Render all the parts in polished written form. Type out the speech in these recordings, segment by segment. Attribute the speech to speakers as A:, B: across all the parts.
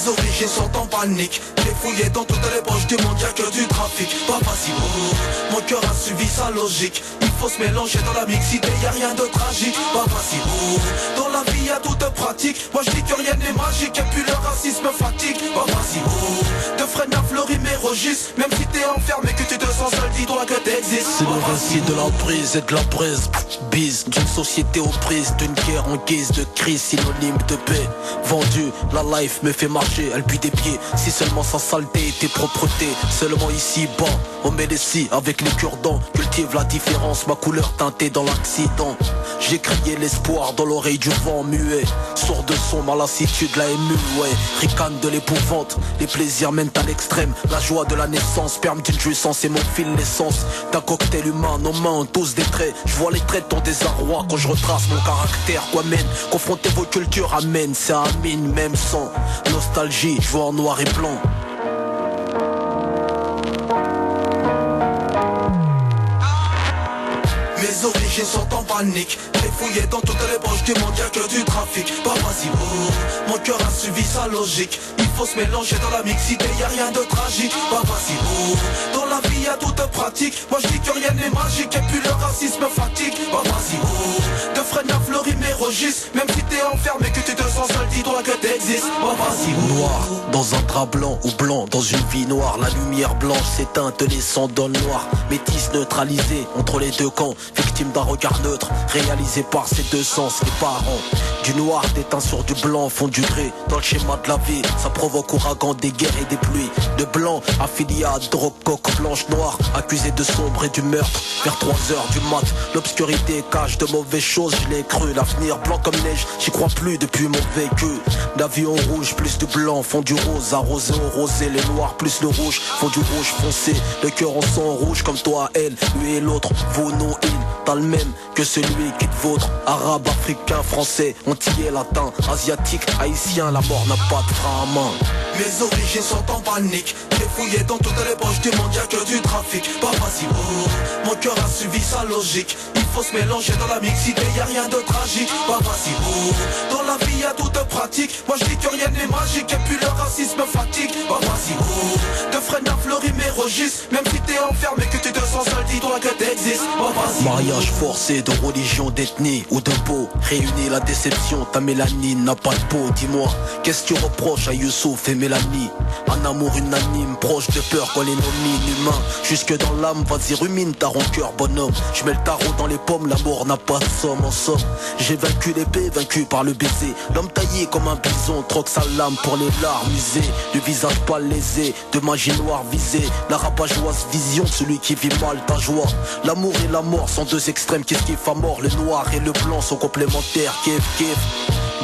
A: Mes origines sont en panique. J'ai fouillé dans toutes les poches du monde, y'a que du trafic. Pas facile, mon cœur a suivi sa logique. Il faut se mélanger dans la mixité, y'a rien de tragique. Pas facile, dans la vie y'a toute pratique. Moi je dis que rien n'est magique et puis le racisme fatigue. Pas facile, de freine à fleurir mes registres. Même si t'es enfermé, que tu te sens seul, dis-toi que t'existes.
B: C'est le récit de la prise et de la prise. Bise d'une société aux prises, d'une guerre en guise de crise, synonyme de paix. Vendu, la life me fait marcher, elle pue des pieds. Si seulement sa saleté était propreté. Seulement ici bas, on met les scies avec les cure-dents. Cultive la différence, ma couleur teintée dans l'accident. J'ai crié l'espoir dans l'oreille du vent muet. Sourd de son, ma lassitude, la émue, ouais. Ricane de l'épouvante, les plaisirs mènent à l'extrême. La joie de la naissance, sperme d'une jouissance et mon fil l'essence d'un cocktail humain, nos mains ont tous des traits. Je vois les traits de ton désarroi quand je retrace mon caractère. Quoi mène, confronter vos cultures amène, c'est amine même sans nostalgie, je vois en noir et blanc.
A: Mes origines sont en panique. J'ai fouillé dans toutes les poches du monde, y'a que du trafic. Pas facile, mon cœur a suivi sa logique. Il faut se mélanger dans la mixité, y'a rien de tragique. Pas facile, dans la vie y'a toute pratique. Moi je dis que rien n'est magique et puis le racisme fatigue. Pas facile, de freine à fleurir mes registres. Même si t'es enfermé, que tu te sens seul, dis-toi que t'existes. Pas facile,
B: noir dans un drap blanc ou blanc dans une vie noire. La lumière blanche s'éteint, te laissant dans le noir. Métis neutralisé entre les deux camps. Victime d'un regard neutre, réalisé par ses deux sens. Les parents du noir déteints sur du blanc font du gré. Dans le schéma de la vie, ça provoque ouragan, des guerres et des pluies. De blanc affilié à drogue, coque blanche noire, accusé de sombre et du meurtre. Vers 3 heures du mat, l'obscurité cache de mauvaises choses. Je l'ai cru, l'avenir blanc comme neige, j'y crois plus depuis mon vécu. L'avion rouge plus du blanc font du rose, arrosé au rosé. Les noirs plus le rouge font du rouge foncé. Le cœur en sang rouge comme toi, elle, lui et l'autre. Vos noms, il, t'as le même que celui qui te vôtre. Arabe, africain, français, antillais, latin, asiatique, haïtien, la mort n'a pas de frein à main.
A: Mes origines sont en panique. J'ai fouillé dans toutes les poches du monde, y'a que du trafic. Pas facile, mon cœur a suivi sa logique. Il faut se mélanger dans la mixité, y'a rien de tragique. Pas facile, dans la vie y'a toute pratique. Moi je dis que rien n'est magique et puis le racisme fatigue. Pas facile, de freine à fleurir mes registres. Même si t'es enfermé, que tu te sens seul, dis-toi que t'existes. Pas facile.
B: Mariage forcé de religion, d'ethnie ou de peau. Réunis la déception, ta mélanine n'a pas de peau. Dis-moi, qu'est-ce que tu reproches à Youssouf et Mélanie? Un amour unanime, proche de peur qu'on les nomine humains. Jusque dans l'âme, vas-y rumine ta rancœur bonhomme. Je mets le tarot dans les pommes, l'amour n'a pas de somme. En somme, j'ai vaincu l'épée, vaincu par le baiser. L'homme taillé comme un bison, troque sa lame pour les larmes usées. Le visage pas lésé, de magie noire visée. La rabat-joie vision de celui qui vit mal ta joie. L'amour et la mort sont deux extrêmes qui se kiffent à mort. Le noir et le blanc sont complémentaires, kiff kiff.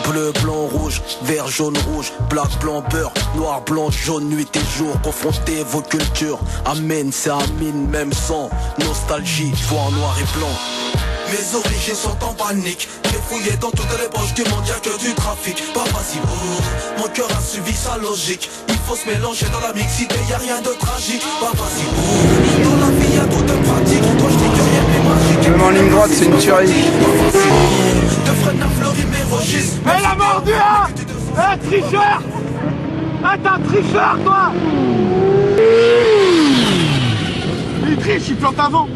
B: Bleu, blanc, rouge, vert, jaune, rouge, black, blanc, beurre, noir, blanc, jaune, nuit et jour. Confrontez vos cultures, amen, c'est amine, même sans nostalgie, je vois en noir et blanc.
A: Mes origines sont en panique. J'ai fouillé dans toutes les poches du monde, y'a que du trafic. Pas facile, mon cœur a suivi sa logique. Il faut se mélanger dans la mixité, y'a rien de tragique. Pas facile, dans la vie y'a toute pratique. Toi je dis que rien n'est magique.
C: Même en ligne droite c'est une tuerie.
A: De freine à fleurir mes registres.
D: Mais la mordu hein. Tricheur. Ah t'es un tricheur toi. Il triche, il plante avant.